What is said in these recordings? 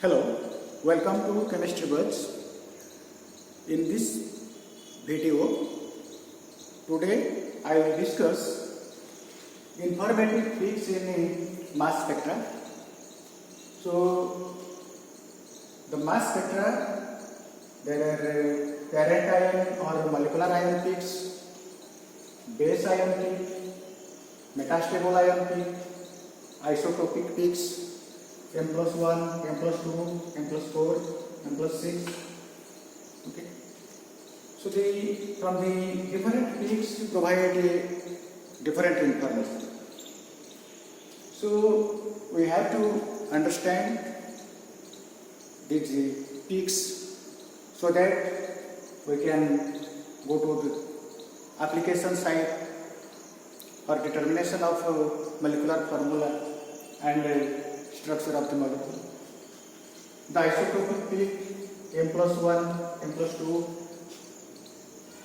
Hello, welcome to Chemistry Buds. In this video, today I will discuss informative things in mass spectra. So, the mass spectra, there are parent ion or molecular ion peaks, base ion peak, metastable ion peak, isotopic peaks, M plus 1, M plus 2, M plus 4, M plus 6. Okay. So from the different peaks you provide different information. So we have to understand these peaks so that we can go to the application side for determination of molecular formula and structure of the molecule. The isotopic peak M plus 1, M plus 2,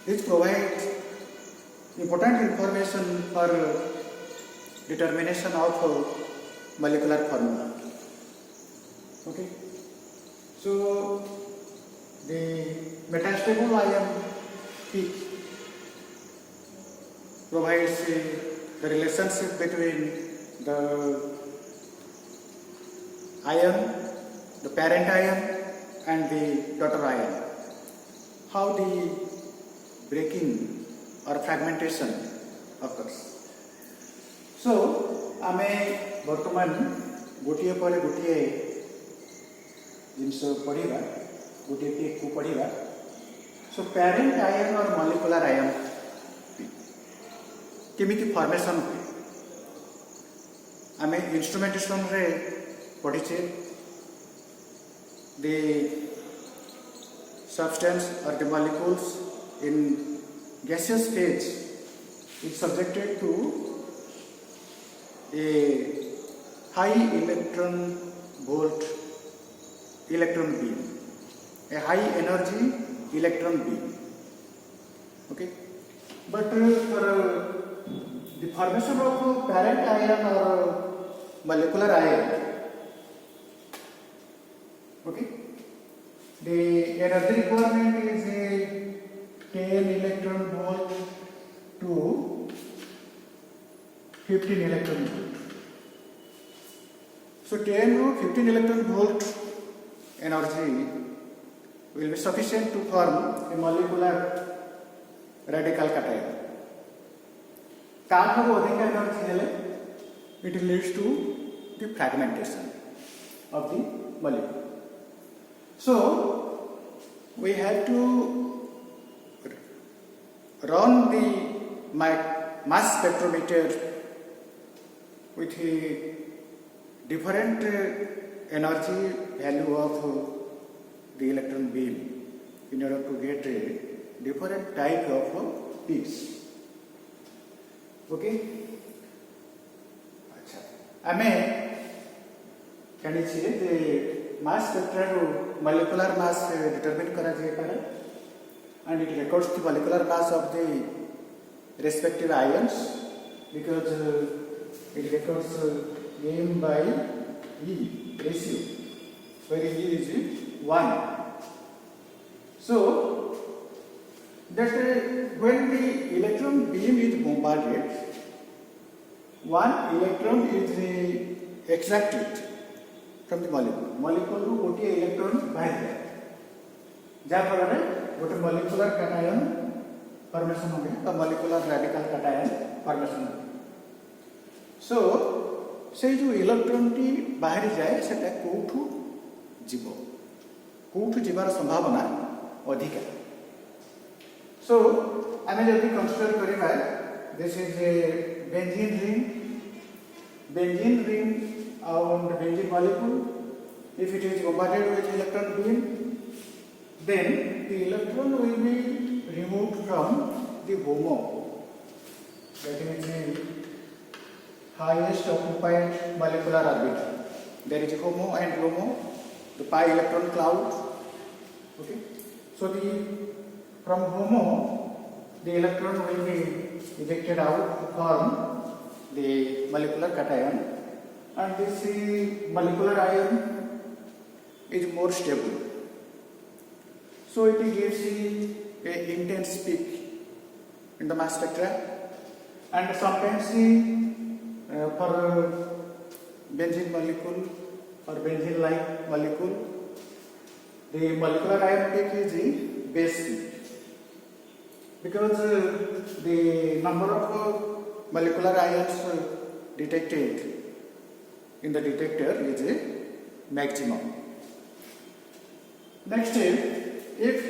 this provides important information for determination of molecular formula. Okay. So the metastable ion peak provides the relationship between the ion, the parent ion and the daughter ion. How the breaking or fragmentation occurs. So, आमे वर्तमान गोटिए पर गोटिए जिनस पढ़िबा गोटिए peak को पढ़िबा. So, parent ion or molecular ion केमिति formation हुए आमे instrumentation रे पढ़िचे. The substance or the molecules in gaseous phase is subjected to a high electron volt electron beam, a high energy electron beam. Okay, but for the formation of parent ion or molecular ion, okay, the energy requirement is a 10 electron volt to 15 electron volt. So 10 to 15 electron volt energy will be sufficient to form a molecular radical cation. ताठू अधिक energy हेले it leads to the fragmentation of the molecule. So we have to run the mass spectrometer with a different energy value of the electron beam in order to get a different type of peaks. Okay. अच्छा. आमे जानिछे जे mass spectra molecular mass determine करा जाय पारे and it records the molecular mass of the respective ions because it records M by E ratio where E is 1. So that when the electron beam is bombarded, one electron is extracted from the molecule. Molecule ru गोटे electron बाहर जाए जहाँ फल गोटे molecular cation formation हो गया और molecular radical cation formation हो गया. So से जो इलेक्ट्रॉन टी बाहर जाए सेटा कोठू जीवार संभावना अधिक है. So आमे जब कंसीडर करिबा this is a benzene ring and benzene molecule. If it is bombarded with electron beam, then the electron will be removed from the HOMO, that is the highest occupied molecular orbital. There is HOMO and LOMO, the pi electron cloud. Okay, so from HOMO the electron will be ejected out to form the molecular cation, and this molecular ion is more stable. So it gives a intense peak in the mass spectra, and sometimes for benzene molecule or benzene like molecule, the molecular ion peak is the base peak, because the number of molecular ions detected in the detector is a maximum. Next, if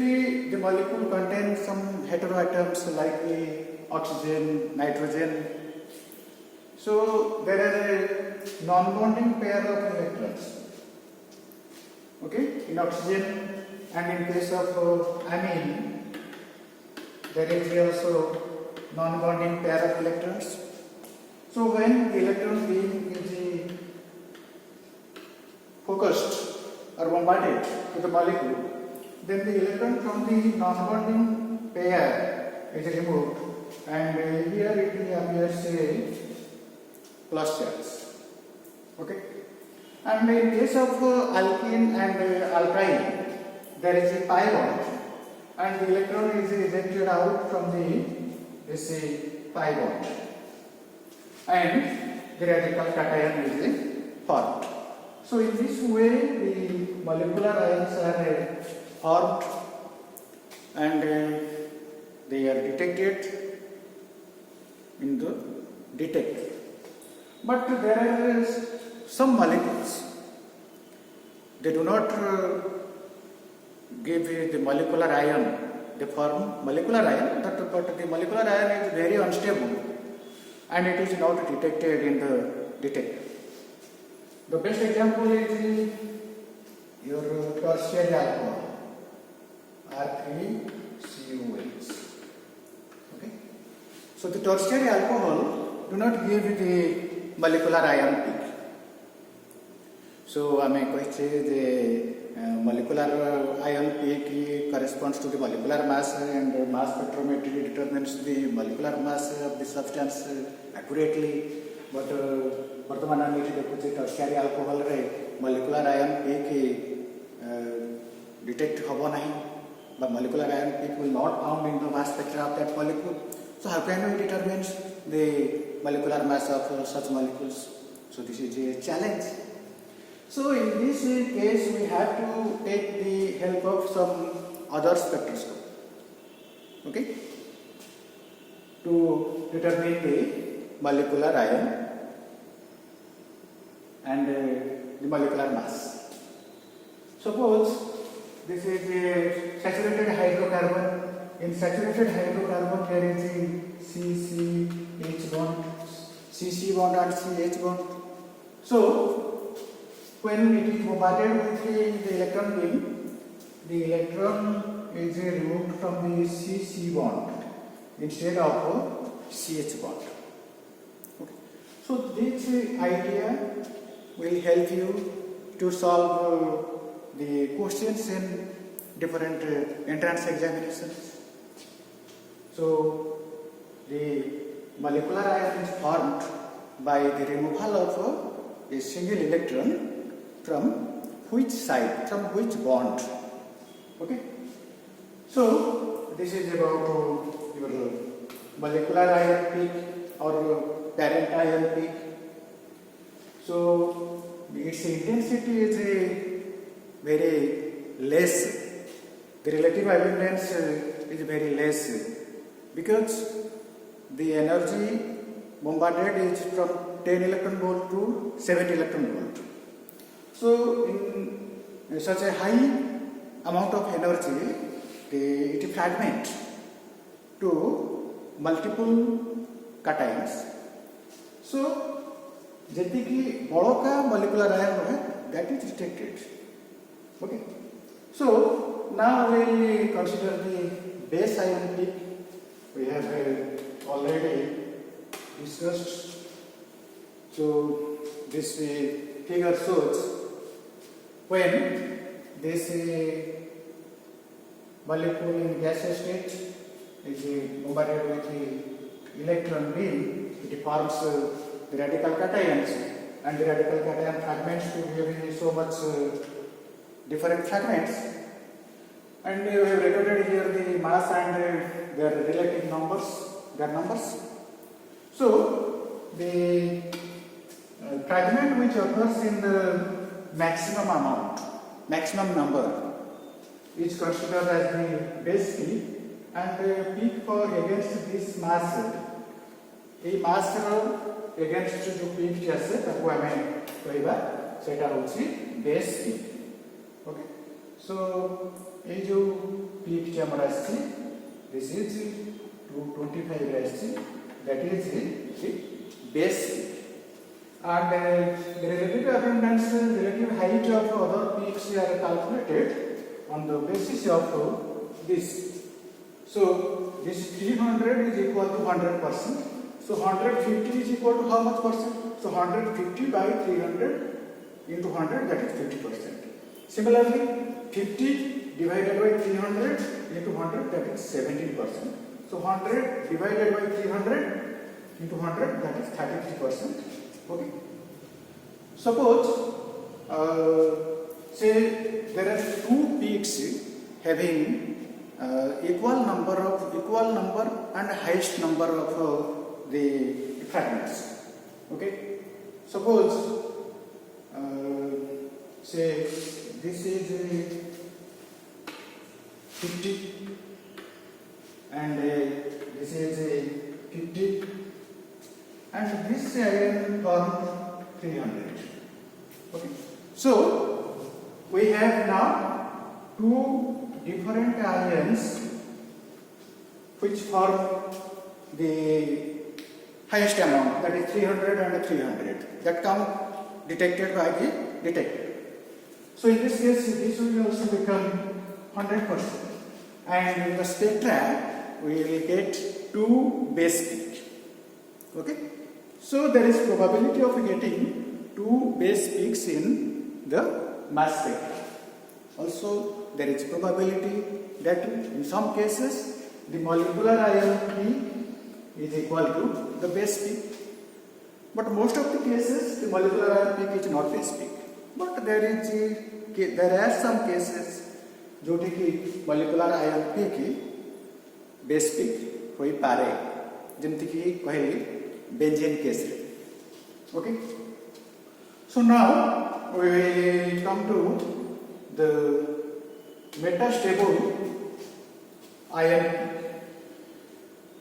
the molecule contains some heteroatoms like oxygen, nitrogen, so there is a non-bonding pair of electrons. Okay, in oxygen, and in case of amine, there is also non-bonding pair of electrons. So when the electron beam is focused or bombarded to the molecule, then the electron from the non-bonding pair is removed, and here it appears a plus charge. Okay, and in case of alkene and alkyne, there is a pi bond, and the electron is ejected out from this pi bond, and the radical cation is formed. So in this way, the molecular ions are formed, and they are detected in the detector. But there are some molecules, they do not give the molecular ion, they form molecular ion, but the molecular ion is very unstable and it is not detected in the detector. The best example is your tertiary alcohol, R3COH. Okay? So the tertiary alcohol do not give the molecular ion peak. So I may say the molecular ion peak corresponds to the molecular mass, and mass spectrometry determines the molecular mass of the substance accurately. But ବର୍ତ୍ତମାନ ଆମେ ଏଠି ଦେଖୁଛେ tertiary ଆଲକୋହଲରେ molecular ion peak detect ହେବ ନାହିଁ, but molecular ion peak will not found in the mass spectra of that molecule. So how can we determine the molecular mass of such molecules? So this is a challenge. So in this case we have to take the help of some other spectroscope, okay, to determine the molecular ion and the molecular mass. Suppose this is a saturated hydrocarbon. In saturated hydrocarbon there is a CCH bond, CC bond and CH bond. So when it is bombarded with the electron beam, the electron is removed from the CC bond instead of CH bond. Okay. So this idea will help you to solve the questions in different entrance examinations. So the molecular ion is formed by the removal of a single electron from which side, from which bond. Okay. So this is about your molecular ion peak or parent ion peak. So its intensity is very less. The relative abundance is very less because the energy bombarded is from 10 electron volt to 70 electron volt. So in such a high amount of energy, it fragments to multiple cations. So जेतिकी बड़का molecular ion है, that is detected. Okay. So now we will consider the base ion peak. We have already discussed. So this figure shows when this molecule in gaseous state is bombarded with the electron beam, it forms the radical cations, and the radical cation fragments to give so much different fragments, and we have recorded here the mass and their relative numbers, their numbers. So the fragment which occurs in the maximum amount, maximum number, is considered as the base peak, and the peak for against this mass, a mass against जो peak T आसे ताको हमें कहबा सेटा होची base peak. Okay, so ये जो peak T हमर आसी, this is 225 आसी, that is the base peak. And the relative abundance, relative height of other peaks are calculated on the basis of this. So this 300 is equal to 100%. So 150 is equal to how much percent? So 150 by 300 into 100, that is 50%. Similarly, 50 divided by 300 into 100, that is 17%. So 100 divided by 300 into 100, that is 33%. Okay. Suppose say there are two peaks having equal number and highest number of the fragments. Okay. Suppose say this is 50 and this is 50 and this iron formed 300. Okay. So we have now two different ions which form the highest amount, that is 300 and 300, that come detected by the detector. So in this case, this will also become 100%, and in the spectra we will get two base peaks. Okay. So there is probability of getting two base peaks in the mass spectra. Also there is probability that in some cases the molecular ion peak is equal to the base peak, but most of the cases the molecular ion peak is not base peak. But there are some cases जोटी की molecular ion peak base peak होई पारे, जेमति की कहली benzene case. Okay. So now we come to the metastable ion peak.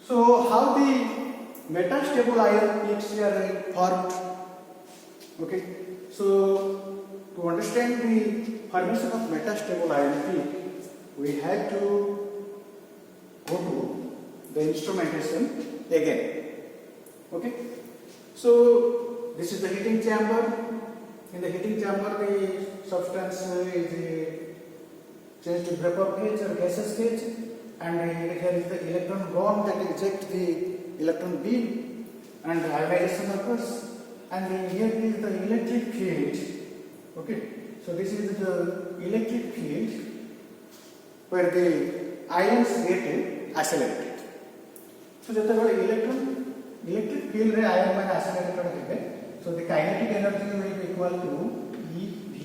So how the metastable ion peaks are formed? Okay. So to understand the formation of metastable ion peak, we have to go to the instrumentation again. Okay. So this is the heating chamber. In the heating chamber, the substance is changed to vapor phase or gaseous phase, and here is the electron gun that ejects the electron beam, and ionization occurs. And here is the electric field. Okay. So this is the electric field where the ions get accelerated. So जब तक electric field रे ion माने accelerated होते, so the kinetic energy will be equal to EV.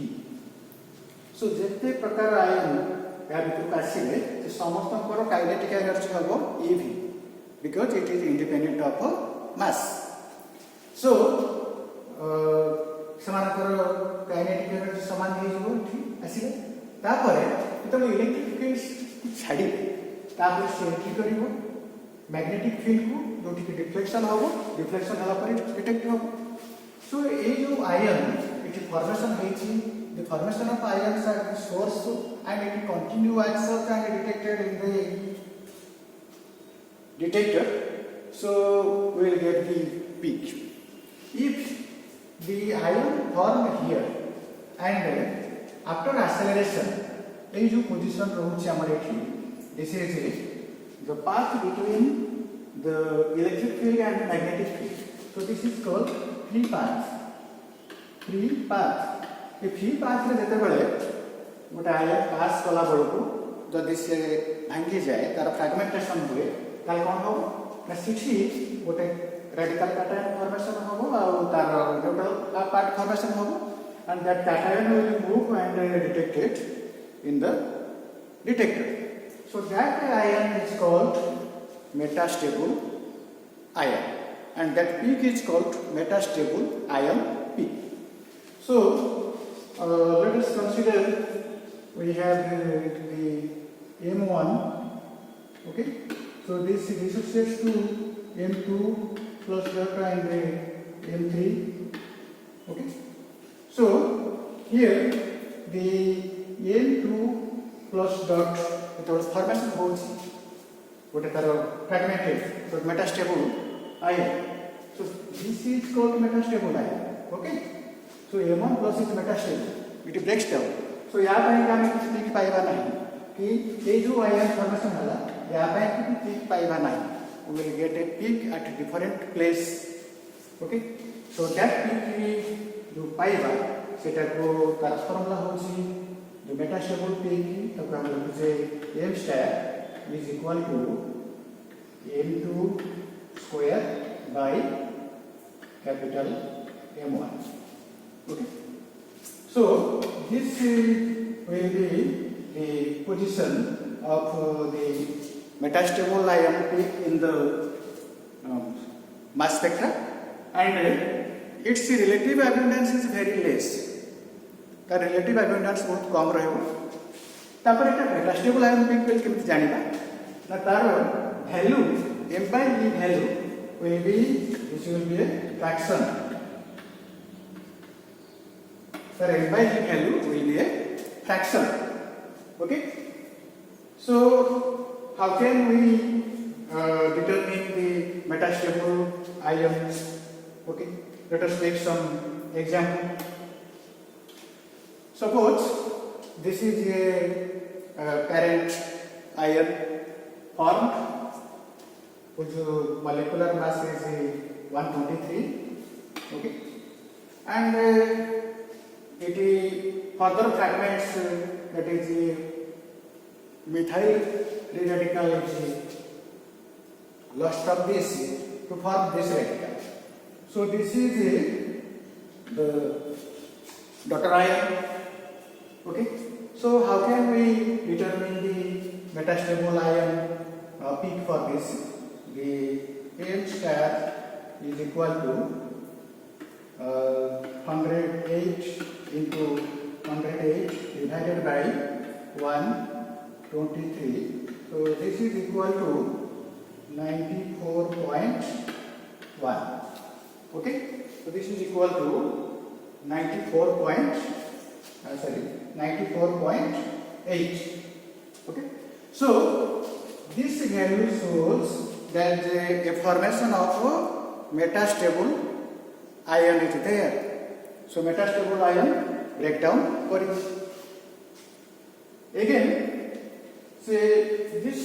So जितने प्रकार ion या भितर कासिले, तो समस्त kinetic energy होगा EV, because it is independent of mass. So समानकर kinetic energy समान ही जो ठीक ऐसे तापरे इतना electric field छाड़ी तापरे से entry करिवो magnetic field को जो ठीक deflection होगा deflection हला पर detect होगा. So ये जो ion it formation है ची, the formation of ions are the source and it continue as such and detected in the detector. So we will get the peak. If the ion form here and after acceleration, ये जो position रहुची हमारे ठीक, this is the path between the electric field and magnetic field. So this is called free path. Free path. ये free path में देते बड़े वो ion पास कला बड़ो को जब इसे भांगी जाए तारा fragmentation हुए ताल कौन हो ना सिटी वो radical cation formation होगा और तार neutral part formation होगा, and that cation will move and detect detected in the detector. So that ion is called metastable ion, and that peak is called metastable ion peak. So let us consider we have the M1. Okay, so this dissociates to M2 plus delta and M3. Okay, so here the M2 plus dot formation holds what are fragmented, so metastable ion. So this is called metastable ion. Okay, so M1 plus is metastable, it breaks down. So यहाँ पर हम कुछ peak पाइबा नहीं कि ये जो ion formation होला यहाँ पर कुछ पीक पाइबा नहीं, we will get a peak at a different place. Okay, so that peak जो पाइबा सेटा को तार फॉर्मूला होची जो मेटास्टेबल peak तब हम लोग जे m star is equal to m2 square by capital M1. Okay, so this will be the position of the metastable ion peak in the mass spectra, and its relative abundance is very less. The relative abundance बहुत कम रहेगा. तापर एक metastable ion peak bell केमती जानिबा ना तार value m by e value will be, this will be a fraction. The m by e value will be a fraction. Okay, so how can we determine the metastable ion? Okay, let us take some example. Suppose this is a parent ion formed whose molecular mass is 123. Okay, and it further fragments, that is methyl free radical is lost from this to form this radical. So this is the daughter ion. Okay, so how can we determine the metastable ion peak for this? The m star is equal to 108 into 108 divided by 123. So this is equal to 94.1. Okay, so this is equal to 94.8. Okay, so this value shows that a formation of metastable ion is there. So metastable ion breakdown for it. Again, say this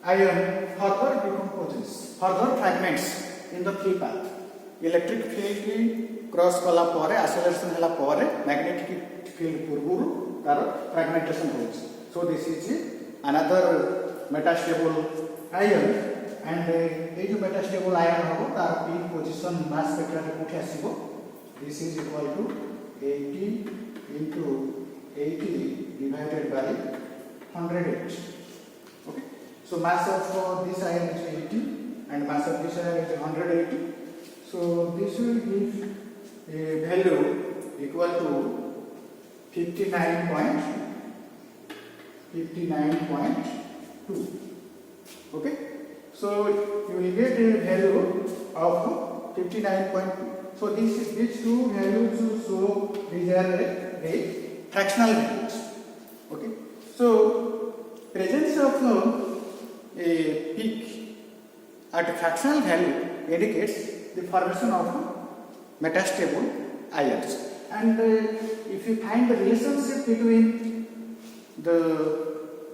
ion further decomposes, further fragments in the free path. Electric field cross kala pore, acceleration hela pore, magnetic field purguru tar fragmentation holds. So this is another metastable ion, and ये जो metastable ion होगा तार peak position mass spectra रे कोठे आसीबो. This is equal to 80 into 80 divided by 108. Okay, so mass of this ion is 80 and mass of this ion is 180. So this will give a value equal to 59.2. Okay, so you will get a value of 59.2. So these two values will show these are the fractional values. Okay, so presence of a peak at fractional value indicates the formation of metastable ions. And if you find the relationship between the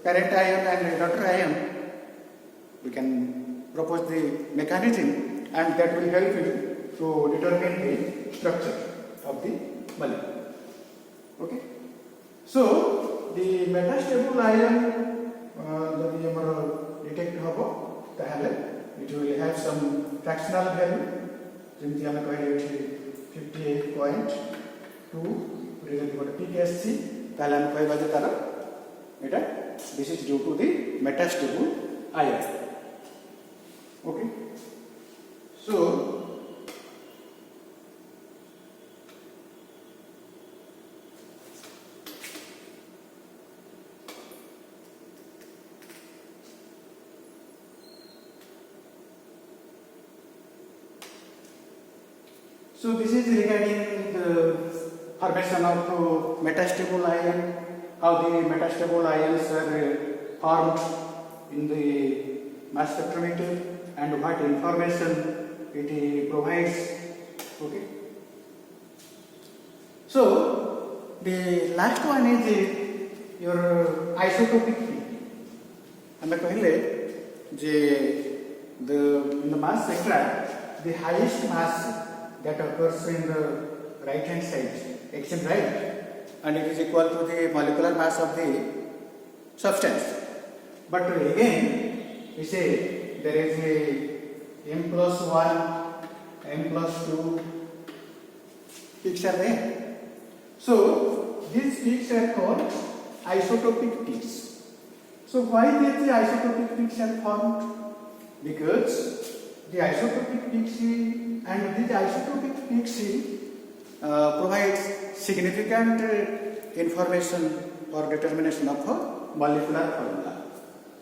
parent ion and the daughter ion, we can propose the mechanism, and that will help you to determine the structure of the molecule. Okay, so the metastable ion जब ये हमारा detect होगा ताहले it will have some fractional value, जिनकी हमें कहे 58.2 result को peak SC, ताले हम कहबा जे तार एटा this is due to the metastable ion. Okay, so this is regarding the formation of metastable ion, how the metastable ions are formed in the mass spectrometer and what information it provides. Okay. So the last one is your isotopic peak. हमें कहले जे in the mass spectra the highest mass that occurs in the right hand side, extreme right, and it is equal to the molecular mass of the substance. But again we say there is a m plus 1, m plus 2 peaks are there. So these peaks are called isotopic peaks. So why these isotopic peaks are formed? Because the isotopic peaks and these isotopic peaks provides significant information or determination of a molecular formula.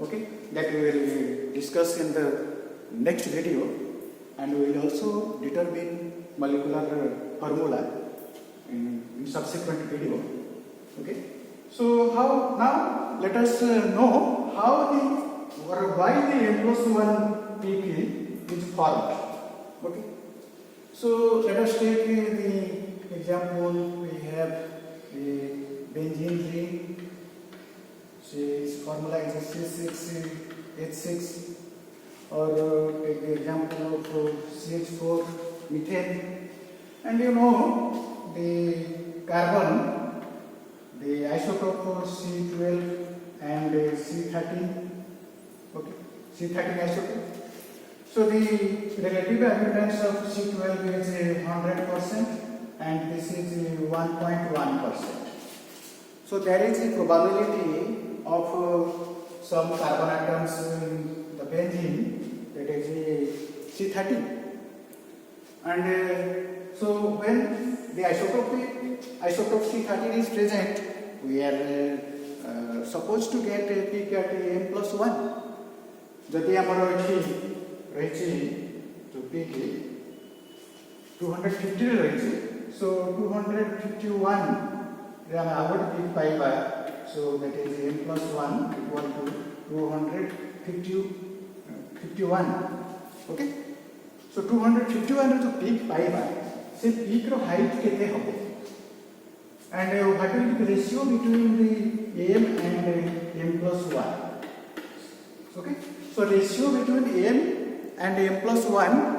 Okay, that we will discuss in the next video, and we will also determine molecular formula in subsequent video. Okay, so how now let us know how the or why the m plus 1 peak is formed. Okay. So let us take the example. We have a benzene ring. Its formula is C6H6, or take the example of CH4 methane. And you know the carbon, the isotope C12 and C13. Okay, C13 isotope. So the relative abundance of C12 is 100% and this is 1.1%. So there is a probability of some carbon atoms in the benzene, that is C13. And so when the isotope C13 is present, we are supposed to get a peak at m plus 1. जदि आमर रही जो peak 250 रही, सो 251 रे हम आउट पीक पाइबा. So that is m plus 1 equal to 251. Okay, so 251 रे जो पीक पाइबा से पीक रो हाइट केते हबो, and what will be the ratio between the m and m plus 1. Okay, so ratio between m and m plus 1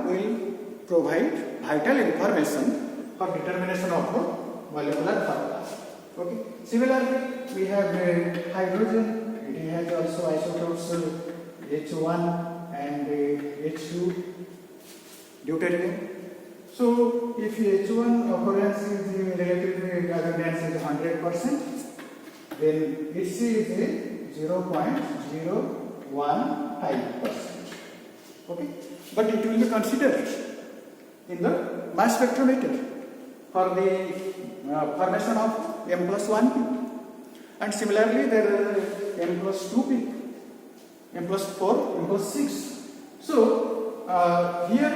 will provide vital information for determination of molecular formula. Okay, similarly we have hydrogen. It has also isotopes H1 and H2, deuterium. So if H1 occurrence is relative abundance is 100%, then Hc is 0.015%. Okay, but it will be considered in the mass spectrometer for the formation of m plus 1 peak, and similarly there are m plus 2 peak, m plus 4, m plus 6. So here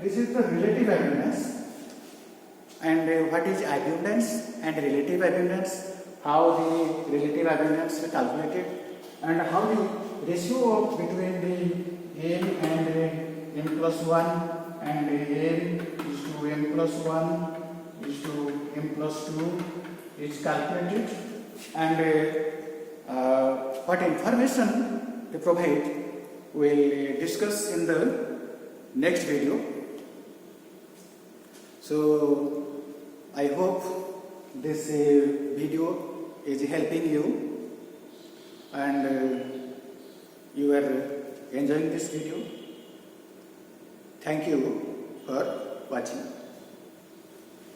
this is the relative abundance, and what is abundance and relative abundance, how the relative abundance is calculated, and how the ratio of between the m and m plus 1 and m is to m plus 1 is to m plus 2 is calculated, and what information they provide we will discuss in the next video. So I hope this video is helping you, and you are enjoying this video. Thank you for watching.